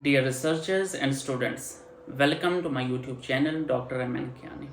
Dear researchers and students, welcome to my YouTube channel Dr. M. N. Kiani।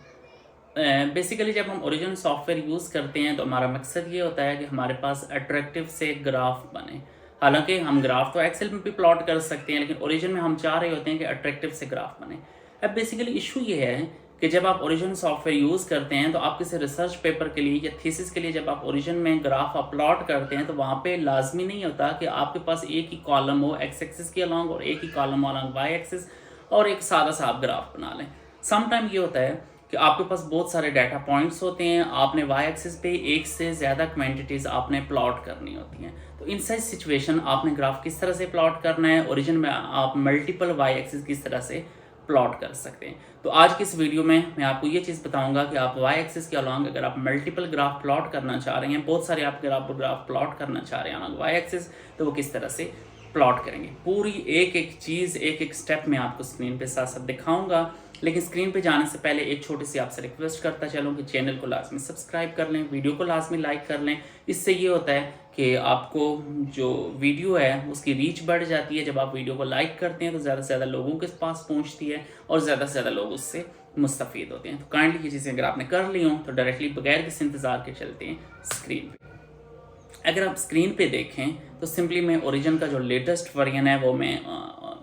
Basically जब हम origin software use करते हैं तो हमारा मकसद ये होता है कि हमारे पास अट्रैक्टिव से ग्राफ बने। हालांकि हम ग्राफ तो एक्सेल में भी प्लॉट कर सकते हैं, लेकिन ओरिजिन में हम चाह रहे होते हैं कि अट्रैक्टिव से ग्राफ बने। अब बेसिकली इशू ये है कि जब आप ओरिजिन सॉफ्टवेयर यूज़ करते हैं तो आप किसी रिसर्च पेपर के लिए या थीसिस के लिए जब आप ओरिजिन में ग्राफ अपलोड करते हैं तो वहाँ पे लाजमी नहीं होता कि आपके पास एक ही कॉलम हो एक्स एक्सिस के अलॉन्ग और एक ही कॉलम हो अलॉन्ग वाई एक्सिस और एक सादा सा आप ग्राफ बना लें। समटाइम ये होता है कि आपके पास बहुत सारे डाटा पॉइंट्स होते हैं, आपने वाई एक्सिस पे एक से ज़्यादा क्वांटिटीज़ आपने प्लॉट करनी होती हैं। तो इन सच सिचुएशन आपने ग्राफ किस तरह से प्लॉट करना है, ओरिजिन में आप मल्टीपल वाई एक्सिस किस तरह से प्लॉट कर सकते हैं। तो आज की इस वीडियो में मैं आपको ये चीज़ बताऊंगा कि आप वाई एक्सिस के अलॉन्ग अगर आप मल्टीपल ग्राफ प्लॉट करना चाह रहे हैं, बहुत सारे आप ग्राफ प्लॉट करना चाह रहे हैं अलॉन्ग वाई एक्सिस, तो वो किस तरह से प्लॉट करेंगे। पूरी एक एक चीज़ एक एक स्टेप मैं आपको स्क्रीन पे साथ साथ दिखाऊंगा। लेकिन स्क्रीन पे जाने से पहले एक छोटी सी आपसे रिक्वेस्ट करता चलूँ कि चैनल को लाजमी सब्सक्राइब कर लें, वीडियो को लाजमी लाइक कर लें। इससे ये होता है कि आपको जो वीडियो है उसकी रीच बढ़ जाती है। जब आप वीडियो को लाइक करते हैं तो ज़्यादा से ज़्यादा लोगों के पास पहुँचती है और ज़्यादा से ज़्यादा लोग उससे मुस्तफ़ीद होते हैं। तो काइंडली ये चीज़ें अगर आपने कर ली हों तो डायरेक्टली बगैर किसी इंतज़ार के चलते हैं स्क्रीन पे। अगर आप स्क्रीन पे देखें तो सिंपली मैं ओरिजिन का जो लेटेस्ट वर्जन है वो मैं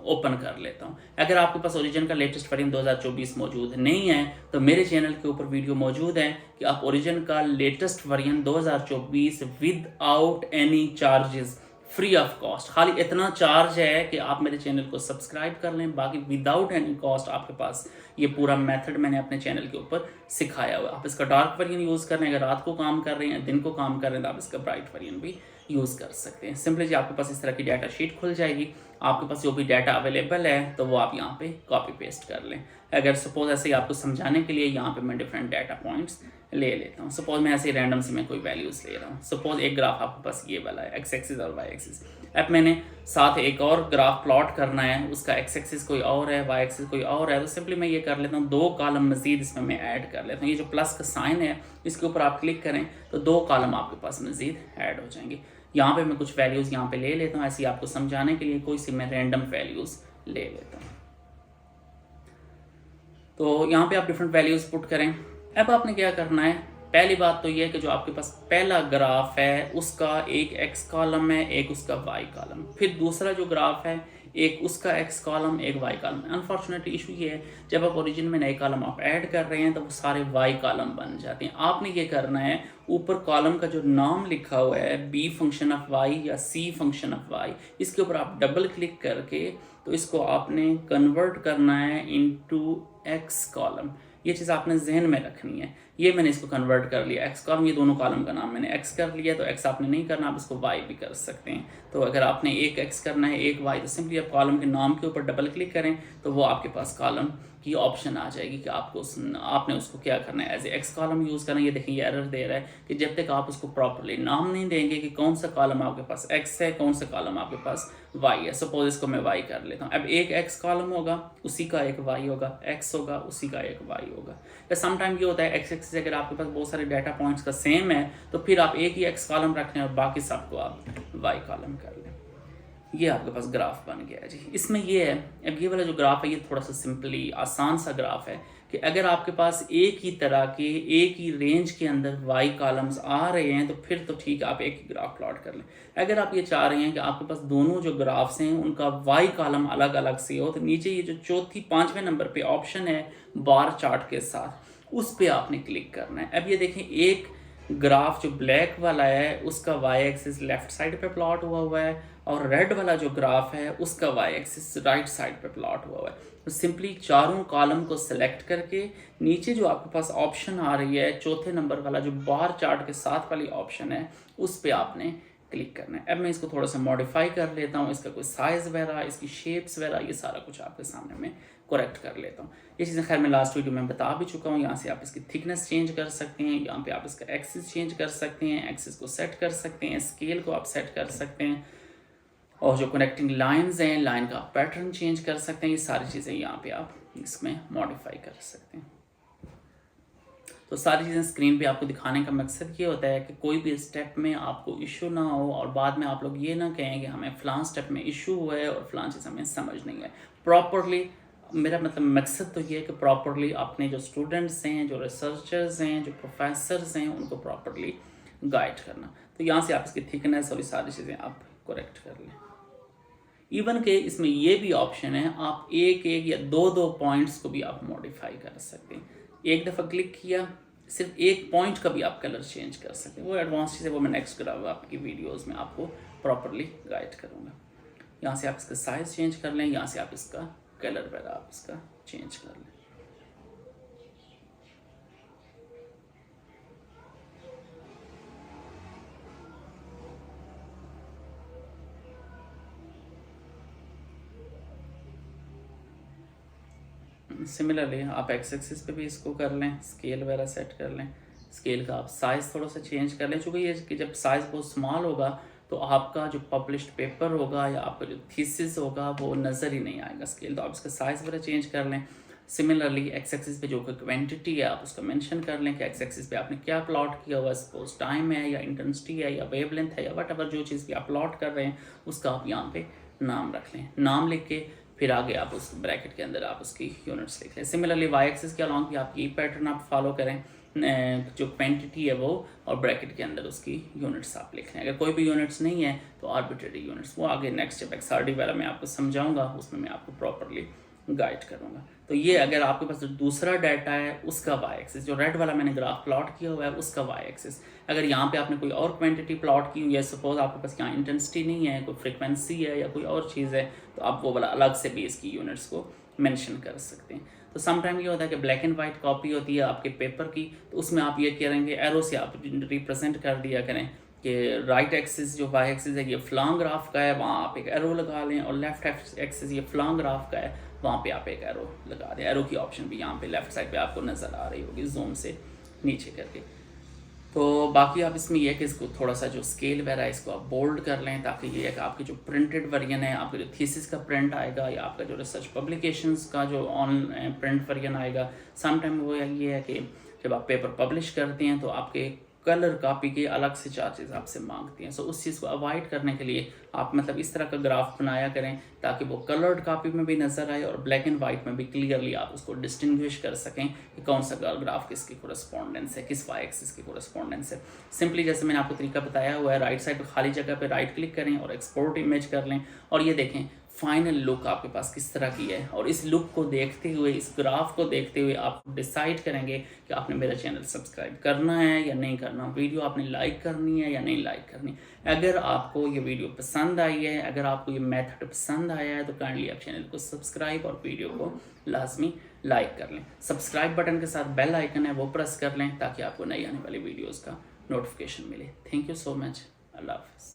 ओपन कर लेता हूँ। अगर आपके पास ओरिजिन का लेटेस्ट वर्जन 2024 मौजूद नहीं है तो मेरे चैनल के ऊपर वीडियो मौजूद है कि आप ओरिजिन का latest version 2024 with out any charges free of cost, खाली इतना चार्ज है कि आप मेरे चैनल को सब्सक्राइब कर लें, बाकी विदाउट एनी कॉस्ट आपके पास ये पूरा मेथड मैंने अपने चैनल के ऊपर सिखाया हुआ है। आप इसका डार्क वर्जन यूज़ कर रहे हैं, अगर रात को काम कर रहे हैं दिन को काम कर रहे हैं तो आप इसका ब्राइट वर्जन भी यूज़ कर सकते हैं। सिंपली जी आपके पास इस तरह की डाटा शीट खुल जाएगी, आपके पास जो भी डाटा अवेलेबल है तो वो आप यहाँ पे कॉपी पेस्ट कर लें। अगर सपोज ऐसे ही आपको समझाने के लिए यहाँ पे मैं डिफरेंट डाटा पॉइंट्स ले लेता हूँ। सपोज मैं ऐसे ही रैंडम से मैं कोई वैल्यूज़ ले रहा हूँ। सपोज एक ग्राफ आपके पास ये वाला है, एक्स एक्सिस और वाई एक्सिस। अब मैंने साथ एक और ग्राफ प्लॉट करना है, उसका एक्स एक्सिस कोई और है, वाई एक्सिस कोई और है, तो सिंपली मैं ये कर लेता हूँ, दो कॉलम मजीद इसमें मैं ऐड कर लेता हूँ। ये जो प्लस का साइन है इसके ऊपर आप क्लिक करें तो दो कॉलम आपके पास मजीद ऐड हो जाएंगे। यहाँ पे मैं कुछ वैल्यूज़ यहाँ पे ले लेता हूँ, ऐसे ही आपको समझाने के लिए कोई सी मैं रैंडम वैल्यूज़ ले लेता हूँ। तो यहाँ पे आप डिफरेंट वैल्यूज़ पुट करें। अब आपने क्या करना है, पहली बात तो ये है कि जो आपके पास पहला ग्राफ है उसका एक एक्स कॉलम है, एक उसका वाई कॉलम। फिर दूसरा जो ग्राफ है एक उसका एक्स कॉलम एक वाई कॉलम। अनफॉर्चुनेटली इशू ये है जब आप ओरिजिन में नए कॉलम आप ऐड कर रहे हैं तो वो सारे वाई कॉलम बन जाते हैं। आपने ये करना है, ऊपर कॉलम का जो नाम लिखा हुआ है बी फंक्शन ऑफ वाई या सी फंक्शन ऑफ वाई, इसके ऊपर आप डबल क्लिक करके तो इसको आपने कन्वर्ट करना है इनटू एक्स कॉलम। ये चीज़ आपने जहन में रखनी है। ये मैंने इसको कन्वर्ट कर लिया एक्स कॉलम, ये दोनों कॉलम का नाम मैंने एक्स कर लिया, तो एक्स आपने नहीं करना, आप इसको वाई भी कर सकते हैं। तो अगर आपने एक एक्स करना है एक वाई, तो सिंपली आप कॉलम के नाम के ऊपर डबल क्लिक करें तो वो आपके पास कॉलम की ऑप्शन आ जाएगी कि आपको आपने उसको क्या करना है, as a X column use करना है। ये देखिए ये एरर दे रहा है कि जब तक आप उसको प्रॉपरली नाम नहीं देंगे कि कौन सा कॉलम आपके पास एक्स है कौन सा कॉलम आपके पास वाई है। सपोज इसको मैं वाई कर लेता हूँ। अब एक एक्स कॉलम होगा उसी का एक वाई होगा, एक्स होगा उसी का एक वाई होगा। या समटाइम ये होता है एक्स एक्सिस अगर आपके पास बहुत सारे डाटा पॉइंट्स का सेम है तो फिर आप एक ही एक्स कॉलम रख लें और बाकी सबको आप वाई कॉलम कर लें। ये आपके पास ग्राफ बन गया है जी। इसमें ये है, अब ये वाला जो ग्राफ है ये थोड़ा सा सिंपली आसान सा ग्राफ है कि अगर आपके पास एक ही तरह के एक ही रेंज के अंदर वाई कॉलम्स आ रहे हैं तो फिर तो ठीक है, आप एक ही ग्राफ प्लॉट कर लें। अगर आप ये चाह रहे हैं कि आपके पास दोनों जो ग्राफ्स हैं उनका वाई कॉलम अलग अलग से हो तो नीचे ये जो चौथी पाँचवें नंबर पे ऑप्शन है बार चार्ट के साथ, उस पर आपने क्लिक करना है। अब ये देखें एक ग्राफ जो ब्लैक वाला है उसका वाई एक्सिस लेफ्ट साइड पे प्लॉट हुआ है और रेड वाला जो ग्राफ है उसका वाई एक्सिस राइट साइड पे प्लॉट हुआ है। तो सिंपली चारों कॉलम को सिलेक्ट करके नीचे जो आपके पास ऑप्शन आ रही है चौथे नंबर वाला जो बार चार्ट के साथ वाली ऑप्शन है उस पर आपने क्लिक करना है। अब मैं इसको थोड़ा सा मॉडिफाई कर लेता हूँ, इसका कोई साइज़ वगैरह इसकी शेप्स वगैरह ये सारा कुछ आपके सामने मैं करेक्ट कर लेता हूँ। ये चीज़ें खैर मैं लास्ट वीडियो में बता भी चुका हूँ। यहाँ से आप इसकी थिकनेस चेंज कर सकते हैं, यहाँ पे आप इसका एक्सिस चेंज कर सकते हैं, एक्सिस को सेट कर सकते हैं, स्केल को आप सेट कर सकते हैं और जो कनेक्टिंग लाइंस हैं लाइन का पैटर्न चेंज कर सकते हैं। ये सारी चीज़ें यहाँ पे आप इसमें मॉडिफाई कर सकते हैं। तो सारी चीज़ें स्क्रीन पे आपको दिखाने का मकसद ये होता है कि कोई भी स्टेप में आपको इशू ना हो और बाद में आप लोग ये ना कहें कि हमें फ़लाँ स्टेप में इशू हुआ है और फ़लाँ चीज़ हमें समझ नहीं है। प्रॉपरली मेरा मतलब मकसद तो ये है कि प्रॉपरली अपने जो स्टूडेंट्स हैं, जो रिसर्चर्स हैं, जो प्रोफेसर्स हैं, उनको प्रॉपरली गाइड करना। तो यहाँ से आप इसकी थिकनेस और ये सारी चीज़ें आप करेक्ट कर लें। इवन के इसमें ये भी ऑप्शन है, आप एक एक या दो दो पॉइंट्स को भी आप मॉडिफाई कर सकते हैं। एक दफ़ा क्लिक किया, सिर्फ एक पॉइंट का भी आप कलर चेंज कर सकते हैं। वो एडवांस चीज़ है, वो मैं नेक्स्ट आपकी वीडियोज़ में आपको प्रॉपरली गाइड करूँगा। यहाँ से आप इसका साइज़ चेंज कर लें, यहाँ से आप इसका कलर वगैरह आप इसका चेंज कर लें। सिमिलरली आप एक्स एक्सिस पे भी इसको कर लें, स्केल वगैरह सेट कर लें। स्केल का आप साइज़ थोड़ा सा चेंज कर लें, चूँकि ये कि जब साइज़ बहुत स्मॉल होगा तो आपका जो पब्लिश्ड पेपर होगा या आपका जो थीसिस होगा वो नज़र ही नहीं आएगा स्केल। तो आप इसका साइज़ वगैरह चेंज कर लें। सिमिलरली एक्स एक्सिस पे जो क्वांटिटी है आप उसका मेंशन कर लें कि एक्स एक्सिस पे आपने क्या प्लॉट किया हुआ है, सपोज टाइम है या इंटेंसिटी है या वेवलेंथ है या वट जो चीज़ भी आप प्लॉट कर रहे हैं उसका आप यहाँ पे नाम रख लें। नाम लिख के फिर आगे आप उस ब्रैकेट के अंदर आप उसकी यूनिट्स लिख लें। सिमिलरली वाई एक्सिस के अलॉन्ग भी आप ये पैटर्न आप फॉलो करें, जो क्वांटिटी है वो और ब्रैकेट के अंदर उसकी यूनिट्स आप लिख लें। अगर कोई भी यूनिट्स नहीं है तो आर्बिट्रेरी यूनिट्स, वो आगे नेक्स्ट जब एक्सआरडी वाला मैं आपको समझाऊंगा उसमें मैं आपको प्रॉपरली गाइड करूंगा। तो ये अगर आपके पास जो दूसरा डाटा है उसका वाई एक्सिस, जो रेड वाला मैंने ग्राफ प्लॉट किया हुआ है उसका वाई एक्सिस। अगर यहाँ पे आपने कोई और क्वांटिटी प्लॉट की हुई है, सपोज आपके पास यहाँ इंटेंसिटी नहीं है, कोई फ्रिक्वेंसी है या कोई और चीज़ है, तो आप वो वाला अलग से भी इसकी यूनिट्स को मेंशन कर सकते हैं। तो समटाइम ये होता है कि ब्लैक एंड वाइट कॉपी होती है आपके पेपर की, तो उसमें आप ये करेंगे एरो से आप रिप्रेजेंट कर दिया करें कि राइट एक्सिस जो वाई एक्सिस है ये फ्लांग ग्राफ का है, वहाँ आप एक एरो लगा लें, और लेफ्ट एक्सिस ये फ्लांग ग्राफ का है, वहाँ पे आप एक एरो लगा दें। एरो की ऑप्शन भी यहाँ पे लेफ्ट साइड पे आपको नज़र आ रही होगी जूम से नीचे करके। तो बाकी आप इसमें यह है कि इसको थोड़ा सा जो स्केल वगैरह है इसको आप बोल्ड कर लें, ताकि ये है कि आपके जो प्रिंटेड वर्जन है, आपके जो थीसिस का प्रिंट आएगा या आपका जो रिसर्च पब्लिकेशंस का जो ऑन प्रिंट वर्जन आएगा, समटाइम वो ये है कि जब आप पेपर पब्लिश करते हैं तो आपके कलर कॉपी के अलग से चार्जेस आपसे मांगती हैं। सो उस चीज़ को अवॉइड करने के लिए आप मतलब इस तरह का ग्राफ बनाया करें ताकि वो कलर्ड कॉपी में भी नज़र आए और ब्लैक एंड वाइट में भी क्लियरली आप उसको डिस्टिंग्विश कर सकें कि कौन सा ग्राफ किसकी कोरेस्पॉन्डेंस है, किस वाई एक्सिस की कोरेस्पॉन्डेंस है। सिंपली जैसे मैंने आपको तरीका बताया हुआ है, राइट साइड पर खाली जगह पर राइट क्लिक करें और एक्सपोर्ट इमेज कर लें, और ये देखें फाइनल लुक आपके पास किस तरह की है। और इस लुक को देखते हुए, इस ग्राफ को देखते हुए आप डिसाइड करेंगे कि आपने मेरा चैनल सब्सक्राइब करना है या नहीं करना, वीडियो आपने लाइक करनी है या नहीं लाइक करनी। अगर आपको ये वीडियो पसंद आई है, अगर आपको ये मेथड पसंद आया है, तो काइंडली आप चैनल को सब्सक्राइब और वीडियो को लाजमी लाइक कर लें। सब्सक्राइब बटन के साथ बेल आइकन है वो प्रेस कर लें ताकि आपको नई आने वाली वीडियोज़ का नोटिफिकेशन मिले। Thank you so much. अल्लाह हाफ़िज़।